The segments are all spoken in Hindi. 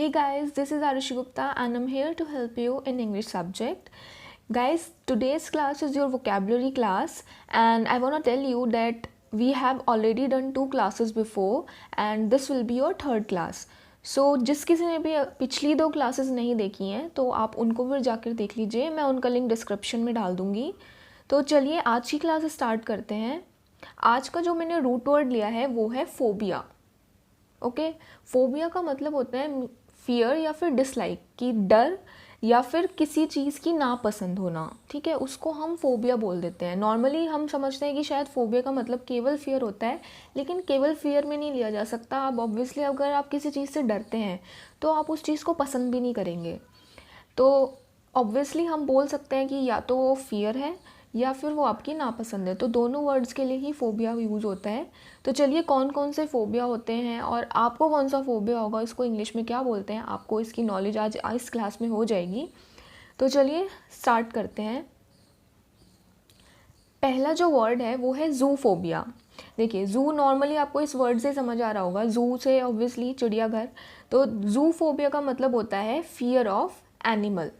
Hey guys, this is Arushi Gupta and I'm here to help you in English subject. Guys, today's class is your vocabulary class and I want to tell you that we have already done 2 classes before and this will be your 3rd class. So जिस किसी ने भी पिछली 2 क्लासेस नहीं देखी हैं तो आप उनको फिर जाकर देख लीजिए, मैं उनका लिंक डिस्क्रिप्शन में डाल दूँगी। तो चलिए आज की क्लास स्टार्ट करते हैं। आज का जो मैंने रूट वर्ड लिया है वो है फोबिया। ओके, फोबिया का मतलब होता है फियर या फिर डिसलाइक, कि डर या फिर किसी चीज़ की नापसंद होना। ठीक है, उसको हम फोबिया बोल देते हैं। नॉर्मली हम समझते हैं कि शायद फोबिया का मतलब केवल फियर होता है, लेकिन केवल फियर में नहीं लिया जा सकता। अब ऑब्वियसली अगर आप किसी चीज़ से डरते हैं तो आप उस चीज़ को पसंद भी नहीं करेंगे। तो ऑब्वियसली हम बोल सकते हैं कि या तो वो फियर है या फिर वो आपकी नापसंद है। तो दोनों वर्ड्स के लिए ही फोबिया यूज़ होता है। तो चलिए कौन कौन से फोबिया होते हैं और आपको कौन सा फोबिया होगा, इसको इंग्लिश में क्या बोलते हैं, आपको इसकी नॉलेज आज इस क्लास में हो जाएगी। तो चलिए स्टार्ट करते हैं। पहला जो वर्ड है वो है जू फोबिया। देखिए, जू नॉर्मली आपको इस वर्ड से समझ आ रहा होगा, जू से ऑब्वियसली चिड़ियाघर। तो जू फोबिया का मतलब होता है फियर ऑफ एनिमल।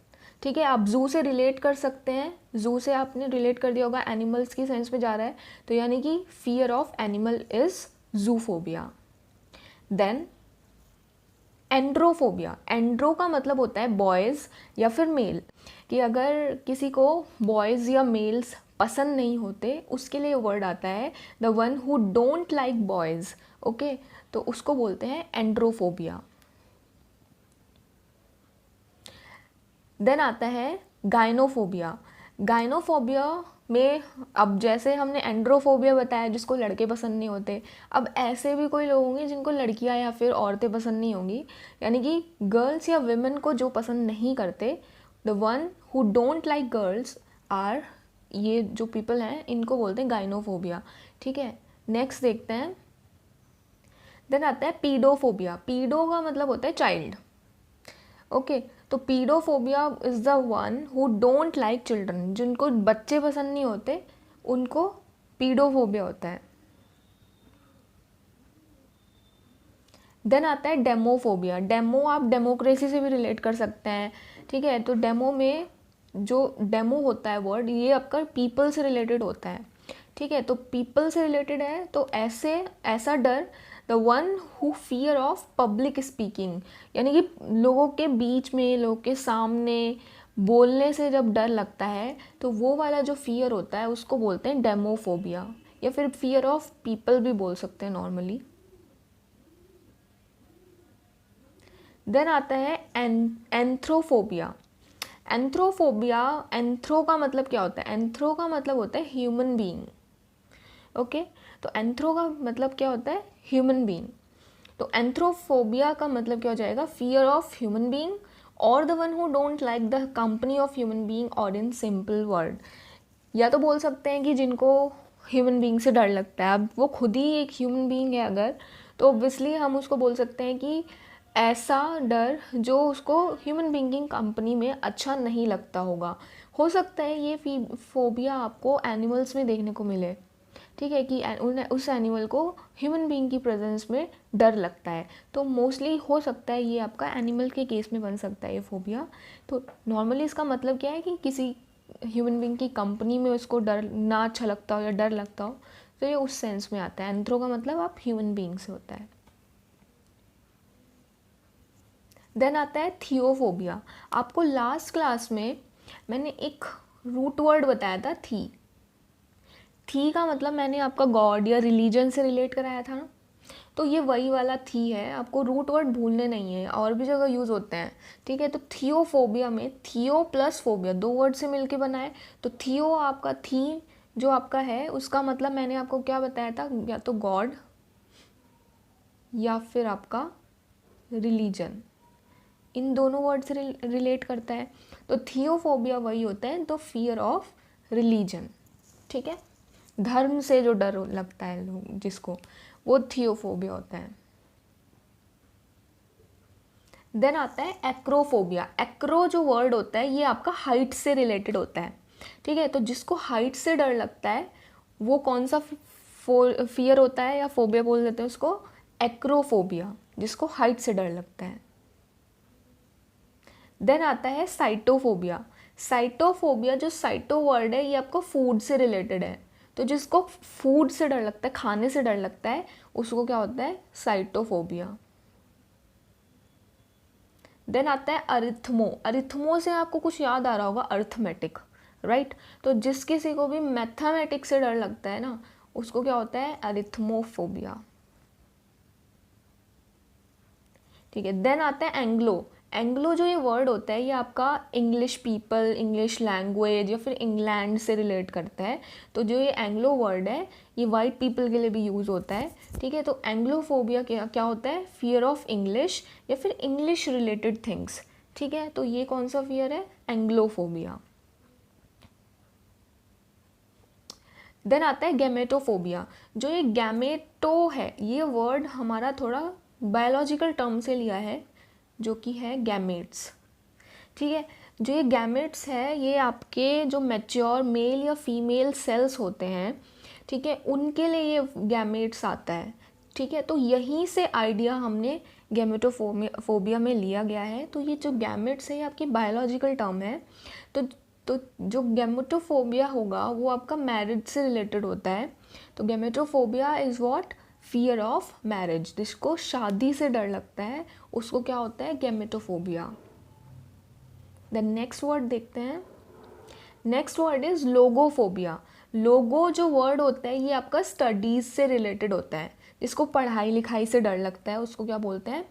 ठीक है, आप जू से रिलेट कर सकते हैं, जू से आपने रिलेट कर दिया होगा, एनिमल्स की सेंस में जा रहा है, तो यानी कि फियर ऑफ एनिमल इज जू फोबिया। देन एंड्रोफोबिया। एंड्रो का मतलब होता है बॉयज़ या फिर मेल, कि अगर किसी को बॉयज़ या मेल्स पसंद नहीं होते उसके लिए वर्ड आता है the one who don't like boys. Okay, तो उसको बोलते हैं एंड्रोफोबिया। देन आता है गाइनोफोबिया। गाइनोफोबिया में अब जैसे हमने एंड्रोफोबिया बताया जिसको लड़के पसंद नहीं होते, अब ऐसे भी कोई लोग होंगे जिनको लड़कियां या फिर औरतें पसंद नहीं होंगी, यानी कि गर्ल्स या विमेन को जो पसंद नहीं करते, the one who don't like girls are, ये जो पीपल हैं इनको बोलते हैं गाइनोफोबिया। ठीक है, नेक्स्ट देखते हैं। देन आता है पीडोफोबिया। पीडो का मतलब होता है चाइल्ड। ओके, तो pedophobia is the one who don't like children, जिनको बच्चे पसंद नहीं होते उनको पीडोफोबिया होता है। देन आता है डेमोफोबिया। डेमो आप डेमोक्रेसी से भी रिलेट कर सकते हैं। ठीक है, तो डेमो में जो डेमो होता है वर्ड, ये आपका पीपल से रिलेटेड होता है। ठीक है, तो पीपल से रिलेटेड है तो ऐसा डर, the one who fear of public speaking, यानी कि लोगों के बीच में, लोगों के सामने बोलने से जब डर लगता है तो वो वाला जो फियर होता है उसको बोलते हैं डेमोफोबिया, या फिर फियर ऑफ पीपल भी बोल सकते हैं नॉर्मली। देन आता है एंथ्रोफोबिया। एंथ्रोफोबिया, एंथ्रो का मतलब क्या होता है? एंथ्रो का मतलब होता है ह्यूमन बीइंग। ओके, तो एंथ्रो का मतलब क्या होता है? Human being. तो एंथ्रोफोबिया का मतलब क्या हो जाएगा? फियर ऑफ ह्यूमन बीइंग और the one who don't like the company of human being, और इन सिंपल वर्ड, या तो बोल सकते हैं कि जिनको ह्यूमन बीइंग से डर लगता है। अब वो खुद ही एक ह्यूमन बीइंग है अगर, तो ऑब्वियसली हम उसको बोल सकते हैं कि ऐसा डर जो उसको ह्यूमन बीइंग की कंपनी में अच्छा नहीं लगता होगा। हो सकता है ये फोबिया आपको एनिमल्स में देखने को मिले। ठीक है, कि उस एनिमल को ह्यूमन बीइंग की प्रेजेंस में डर लगता है, तो मोस्टली हो सकता है ये आपका एनिमल के केस में बन सकता है ये फोबिया। तो नॉर्मली इसका मतलब क्या है कि किसी ह्यूमन बीइंग की कंपनी में उसको डर ना अच्छा लगता हो या डर लगता हो, तो ये उस सेंस में आता है। एंथ्रो का मतलब आप ह्यूमन बीइंग से होता है। देन आता है थियोफोबिया। आपको लास्ट क्लास में मैंने एक रूट वर्ड बताया था, थी का मतलब मैंने आपका गॉड या रिलीजन से रिलेट कराया था ना, तो ये वही वाला थी है। आपको रूट वर्ड भूलने नहीं है, और भी जगह यूज़ होते हैं। ठीक है, तो थियोफोबिया में थियो प्लस फोबिया 2 वर्ड से मिलके बना है। तो थियो आपका थी जो आपका है, उसका मतलब मैंने आपको क्या बताया था, या तो गॉड या फिर आपका रिलीजन, इन दोनों वर्ड से रिलेट करता है। तो थियोफोबिया वही होता है, तो फियर ऑफ रिलीजन। ठीक है, धर्म से जो डर लगता है लोग जिसको, वो थियोफोबिया होता है। देन आता है एक्रोफोबिया। एक्रो जो वर्ड होता है ये आपका हाइट से रिलेटेड होता है। ठीक है, तो जिसको हाइट से डर लगता है वो कौन सा फियर होता है या फोबिया बोल देते हैं उसको? एक्रोफोबिया, जिसको हाइट से डर लगता है। देन आता है साइटोफोबिया। साइटोफोबिया, जो साइटो वर्ड है ये आपको फूड से रिलेटेड है, तो जिसको फूड से डर लगता है, खाने से डर लगता है, उसको क्या होता है, साइटोफोबिया। देन आता है अरिथमो। अरिथमो से आपको कुछ याद आ रहा होगा, अर्थमेटिक, राइट। तो जिस किसी को भी मैथमेटिक्स से डर लगता है ना, उसको क्या होता है, अरिथमोफोबिया। ठीक है। देन आता है एंग्लो। एंग्लो जो ये वर्ड होता है ये आपका इंग्लिश पीपल, इंग्लिश लैंग्वेज या फिर इंग्लैंड से रिलेट करता है। तो जो ये एंग्लो वर्ड है ये वाइट पीपल के लिए भी यूज़ होता है। ठीक है। तो एंग्लोफोबिया क्या होता है, फियर ऑफ इंग्लिश या फिर इंग्लिश रिलेटेड थिंग्स। ठीक है। तो ये कौन सा फियर है, एंग्लोफोबिया। देन आता है गैमेटोफोबिया। जो ये गैमेटो है ये वर्ड हमारा थोड़ा बायोलॉजिकल टर्म से लिया है, जो कि है गैमेट्स। ठीक है। जो ये गैमेट्स है ये आपके जो मैच्योर मेल या फीमेल सेल्स होते हैं, ठीक है, उनके लिए ये गैमेट्स आता है। ठीक है। तो यहीं से आइडिया हमने गैमेटोफोबिया में लिया गया है। तो ये जो गैमेट्स है ये आपकी बायोलॉजिकल टर्म है। तो जो गैमेटोफोबिया होगा वो आपका मैरिज से रिलेटेड होता है। तो gametophobia is what, fear of marriage. जिसको शादी से डर लगता है उसको क्या होता है, गैमेटोफोबिया। द नेक्स्ट वर्ड देखते हैं। Next word is logophobia. Logo जो वर्ड होता है ये आपका स्टडीज़ से रिलेटेड होता है। जिसको पढ़ाई लिखाई से डर लगता है उसको क्या बोलते हैं,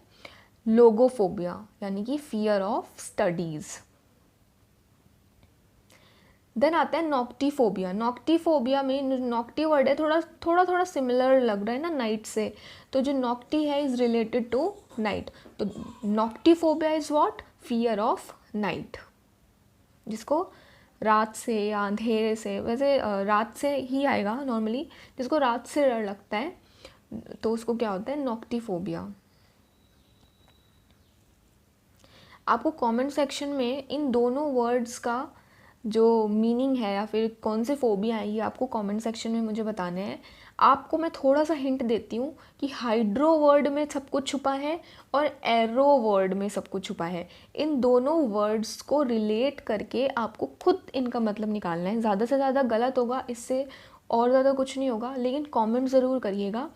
लोगोफोबिया, यानी कि फियर ऑफ स्टडीज़। देन आता है नॉक्टिफोबिया। नॉक्टिफोबिया में, नॉक्टी वर्ड है, थोड़ा सिमिलर लग रहा है ना नाइट से, तो जो नॉक्टी है इज़ रिलेटेड टू नाइट। तो noctiphobia is what, fear of night. जिसको रात से या अंधेरे से, वैसे रात से ही आएगा नॉर्मली, जिसको रात से डर लगता है तो उसको क्या होता है, नॉक्टिफोबिया। आपको कमेंट सेक्शन में इन दोनों वर्ड्स का जो मीनिंग है या फिर कौन से फोबिया है ये आपको कमेंट सेक्शन में मुझे बताने हैं। आपको मैं थोड़ा सा हिंट देती हूँ कि हाइड्रो वर्ड में सब कुछ छुपा है और एरो वर्ड में सब कुछ छुपा है। इन दोनों वर्ड्स को रिलेट करके आपको खुद इनका मतलब निकालना है। ज़्यादा से ज़्यादा गलत होगा, इससे और ज़्यादा कुछ नहीं होगा, लेकिन कमेंट ज़रूर करिएगा।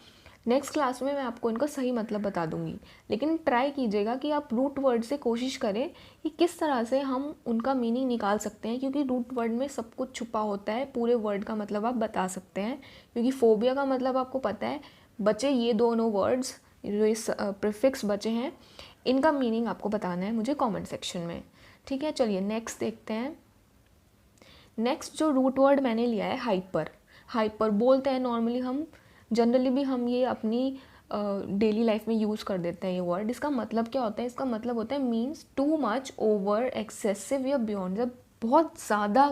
नेक्स्ट क्लास में मैं आपको इनका सही मतलब बता दूंगी, लेकिन ट्राई कीजिएगा कि आप रूट वर्ड से कोशिश करें कि किस तरह से हम उनका मीनिंग निकाल सकते हैं, क्योंकि रूट वर्ड में सब कुछ छुपा होता है। पूरे वर्ड का मतलब आप बता सकते हैं, क्योंकि फोबिया का मतलब आपको पता है। बचे ये दोनों वर्ड्स, जो इस प्रीफिक्स बचे हैं, इनका मीनिंग आपको बताना है मुझे कॉमेंट सेक्शन में। ठीक है। चलिए नेक्स्ट देखते हैं। नेक्स्ट जो रूट वर्ड मैंने लिया है, हाइपर। हाइपर बोलते हैं नॉर्मली हम, जनरली भी हम ये अपनी डेली लाइफ में यूज़ कर देते हैं ये वर्ड। इसका मतलब क्या होता है, इसका मतलब होता है means too much, over, excessive या बियॉन्ड। जब बहुत ज़्यादा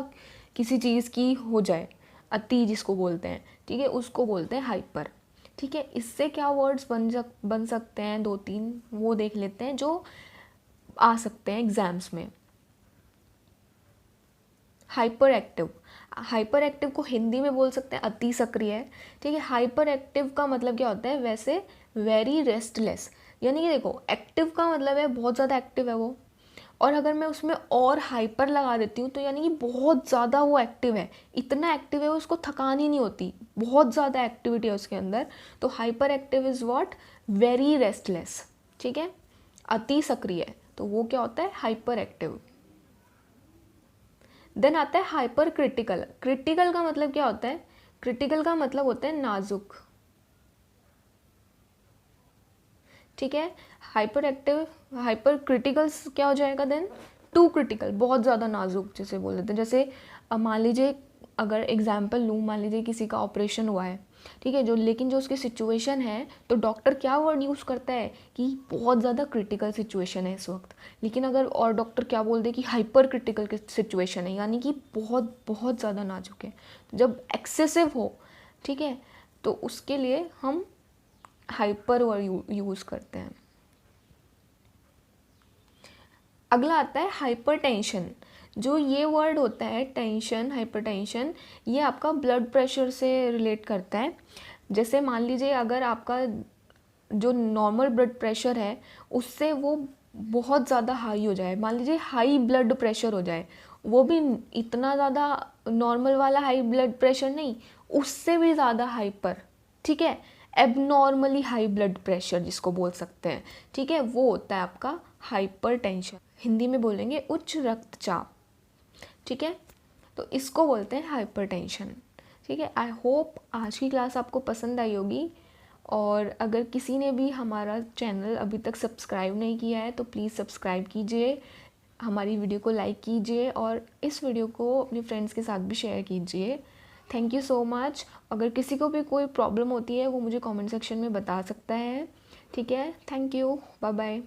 किसी चीज़ की हो जाए, अति जिसको बोलते हैं, ठीक है, उसको बोलते हैं हाइपर। ठीक है। इससे क्या वर्ड्स बन सकते हैं, 2-3 वो देख लेते हैं जो आ सकते हैं एग्जाम्स में। Hyper active. हाइपर एक्टिव को हिंदी में बोल सकते हैं अति सक्रिय। ठीक है। हाइपर एक्टिव का मतलब क्या होता है, वैसे वेरी रेस्टलेस, यानी कि देखो एक्टिव का मतलब है बहुत ज़्यादा एक्टिव है वो, और अगर मैं उसमें और हाइपर लगा देती हूँ तो यानी कि बहुत ज़्यादा वो एक्टिव है, इतना एक्टिव है उसको थकान ही नहीं होती, बहुत ज़्यादा एक्टिविटी है उसके अंदर। तो hyper active is what, very restless. ठीक है। अति सक्रिय, तो वो क्या होता है, हाइपर एक्टिव। देन आता है हाइपर क्रिटिकल। क्रिटिकल का मतलब क्या होता है, क्रिटिकल का मतलब होता है नाजुक। ठीक है। हाइपर एक्टिव, हाइपर क्रिटिकल क्या हो जाएगा देन, टू क्रिटिकल, बहुत ज़्यादा नाजुक जैसे बोल देते हैं। जैसे मान लीजिए, अगर एग्जाम्पल लूँ, मान लीजिए किसी का ऑपरेशन हुआ है, ठीक है, लेकिन जो उसकी सिचुएशन है, तो डॉक्टर क्या वर्ड यूज़ करता है कि बहुत ज़्यादा क्रिटिकल सिचुएशन है इस वक्त। लेकिन अगर और डॉक्टर क्या बोल दे कि हाइपर क्रिटिकल सिचुएशन है, यानी कि बहुत बहुत ज़्यादा नाजुक है, जब एक्सेसिव हो, ठीक है, तो उसके लिए हम हाइपर वर्ड यूज़ करते हैं। अगला आता है हाइपर टेंशन। जो ये वर्ड होता है टेंशन, हाइपर टेंशन, ये आपका ब्लड प्रेशर से रिलेट करता है। जैसे मान लीजिए अगर आपका जो नॉर्मल ब्लड प्रेशर है उससे वो बहुत ज़्यादा हाई हो जाए, मान लीजिए हाई ब्लड प्रेशर हो जाए, वो भी इतना ज़्यादा नॉर्मल वाला हाई ब्लड प्रेशर नहीं, उससे भी ज़्यादा हाइपर, ठीक है, एबनॉर्मली हाई ब्लड प्रेशर जिसको बोल सकते हैं, ठीक है, वो होता है आपका हाइपर टेंशन, हिंदी में बोलेंगे उच्च रक्तचाप, ठीक है, तो इसको बोलते हैं हाइपर टेंशन, ठीक है। आई होप आज की क्लास आपको पसंद आई होगी, और अगर किसी ने भी हमारा चैनल अभी तक सब्सक्राइब नहीं किया है तो प्लीज़ सब्सक्राइब कीजिए, हमारी वीडियो को लाइक कीजिए और इस वीडियो को अपने फ्रेंड्स के साथ भी शेयर कीजिए। Thank you so much. अगर किसी को भी कोई प्रॉब्लम होती है वो मुझे कमेंट सेक्शन में बता सकता है, ठीक है। Thank you, bye bye.